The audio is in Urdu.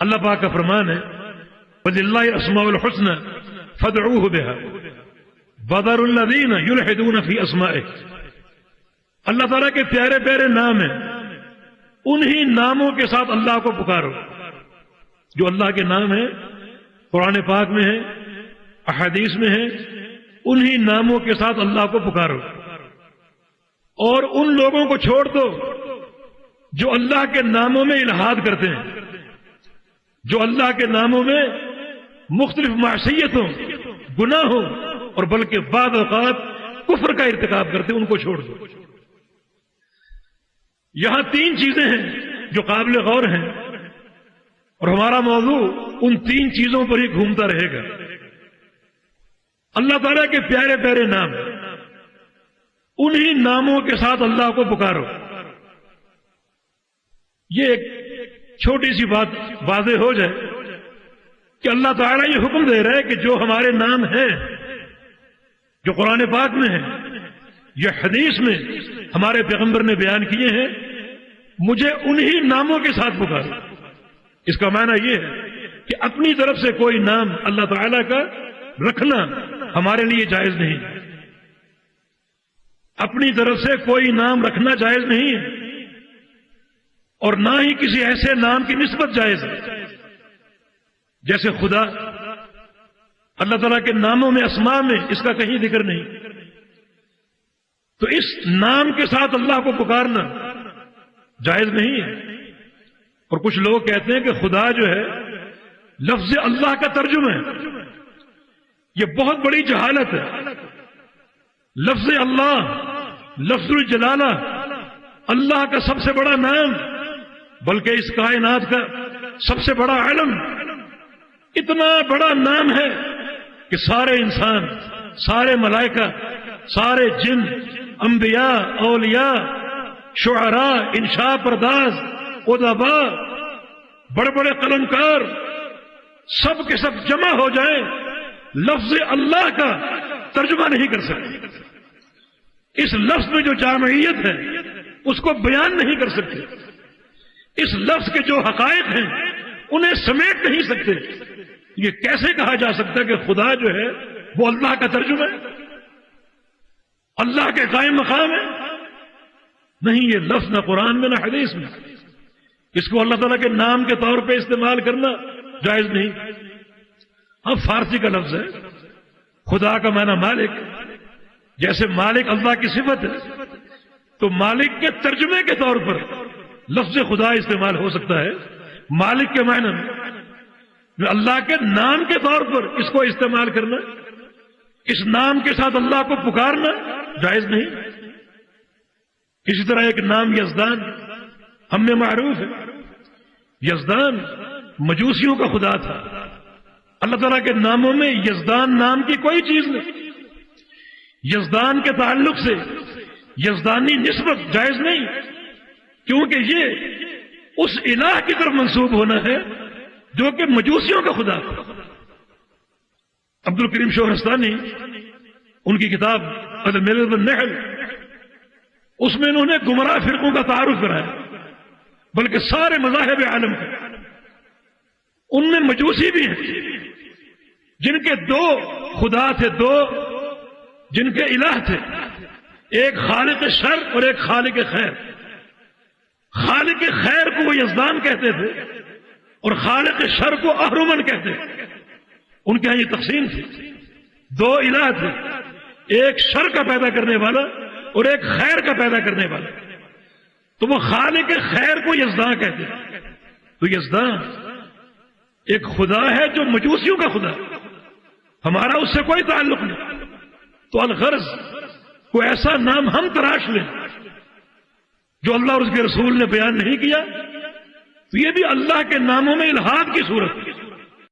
اللہ پاک کا فرمان ہے وَلِلَّهِ الْأَسْمَاءُ الْحُسْنَى فَادْعُوهُ بِهَا وَذَرُوا الَّذِينَ يُلْحِدُونَ فِي أَسْمَائِهِ۔ اللہ تعالیٰ کے پیارے پیارے نام ہیں، انہی ناموں کے ساتھ اللہ کو پکارو۔ جو اللہ کے نام ہیں قرآن پاک میں ہیں، احادیث میں ہیں، انہی ناموں کے ساتھ اللہ کو پکارو، اور ان لوگوں کو چھوڑ دو جو اللہ کے ناموں میں الحاد کرتے ہیں، جو اللہ کے ناموں میں مختلف معصیتوں، گناہوں اور بلکہ بعض اوقات کفر کا ارتکاب کرتے ہیں، ان کو چھوڑ دو۔ یہاں تین چیزیں ہیں جو قابل غور ہیں، اور ہمارا موضوع ان تین چیزوں پر ہی گھومتا رہے گا۔ اللہ تعالیٰ کے پیارے پیارے نام، انہی ناموں کے ساتھ اللہ کو پکارو۔ یہ ایک چھوٹی سی بات واضح ہو جائے کہ اللہ تعالیٰ یہ حکم دے رہا ہے کہ جو ہمارے نام ہیں، جو قرآن پاک میں ہیں، یہ حدیث میں ہمارے پیغمبر نے بیان کیے ہیں، مجھے انہی ناموں کے ساتھ پکارو۔ اس کا معنی یہ ہے کہ اپنی طرف سے کوئی نام اللہ تعالیٰ کا رکھنا ہمارے لیے جائز نہیں، اپنی طرف سے کوئی نام رکھنا جائز نہیں ہے، اور نہ ہی کسی ایسے نام کی نسبت جائز ہے۔ جیسے خدا، اللہ تعالیٰ کے ناموں میں، اسماء میں اس کا کہیں ذکر نہیں، تو اس نام کے ساتھ اللہ کو پکارنا جائز نہیں ہے۔ اور کچھ لوگ کہتے ہیں کہ خدا جو ہے لفظ اللہ کا ترجمہ ہے، یہ بہت بڑی جہالت ہے۔ لفظ اللہ، لفظ الجلالہ، اللہ کا سب سے بڑا نام، بلکہ اس کائنات کا سب سے بڑا علم، اتنا بڑا نام ہے کہ سارے انسان، سارے ملائکہ، سارے جن، انبیاء، اولیاء، شعراء، انشاء پرداز، ادباء، بڑے بڑے قلمکار، سب کے سب جمع ہو جائیں، لفظ اللہ کا ترجمہ نہیں کر سکتے۔ اس لفظ میں جو جامعیت ہے اس کو بیان نہیں کر سکتے، اس لفظ کے جو حقائق ہیں انہیں سمیٹ نہیں سکتے۔ یہ کیسے کہا جا سکتا ہے کہ خدا جو ہے وہ اللہ کا ترجمہ ہے، اللہ کے قائم مقام ہے؟ نہیں، یہ لفظ نہ قرآن میں نہ حدیث میں، اس کو اللہ تعالیٰ کے نام کے طور پہ استعمال کرنا جائز نہیں۔ ہاں، فارسی کا لفظ ہے، خدا کا معنی مالک، جیسے مالک اللہ کی صفت ہے، تو مالک کے ترجمے کے طور پر لفظ خدا استعمال ہو سکتا ہے۔ مالک کے معنی میں اللہ کے نام کے طور پر اس کو استعمال کرنا، اس نام کے ساتھ اللہ کو پکارنا جائز نہیں۔ اسی طرح ایک نام یزدان ہم میں معروف ہے، یزدان مجوسیوں کا خدا تھا۔ اللہ تعالیٰ کے ناموں میں یزدان نام کی کوئی چیز نہیں، یزدان کے تعلق سے یزدانی نسبت جائز نہیں، کیونکہ یہ اس الہ کی طرف منسوب ہونا ہے جو کہ مجوسیوں کا خدا تھا۔ عبد الکریم شہرستانی، ان کی کتاب الملل والنحل، اس میں انہوں نے گمراہ فرقوں کا تعارف کرایا، بلکہ سارے مذاہب عالم کا۔ ان میں مجوسی بھی ہیں جن کے دو خدا تھے، دو جن کے الہ تھے، ایک خالق شر اور ایک خالق خیر۔ خالق خیر کو وہ یزدان کہتے تھے اور خالق شر کو اہرمن کہتے تھے۔ ان کے یہاں یہ تقسیم تھی، دو الہ تھے، ایک شر کا پیدا کرنے والا اور ایک خیر کا پیدا کرنے والا، تو وہ خالق خیر کو یزدان کہتے ہیں۔ تو یزدان ایک خدا ہے جو مجوسیوں کا خدا ہے، ہمارا اس سے کوئی تعلق نہیں۔ تو الغرض کوئی ایسا نام ہم تراش لیں جو اللہ اور اس کے رسول نے بیان نہیں کیا، تو یہ بھی اللہ کے ناموں میں الحاد کی صورت ہے۔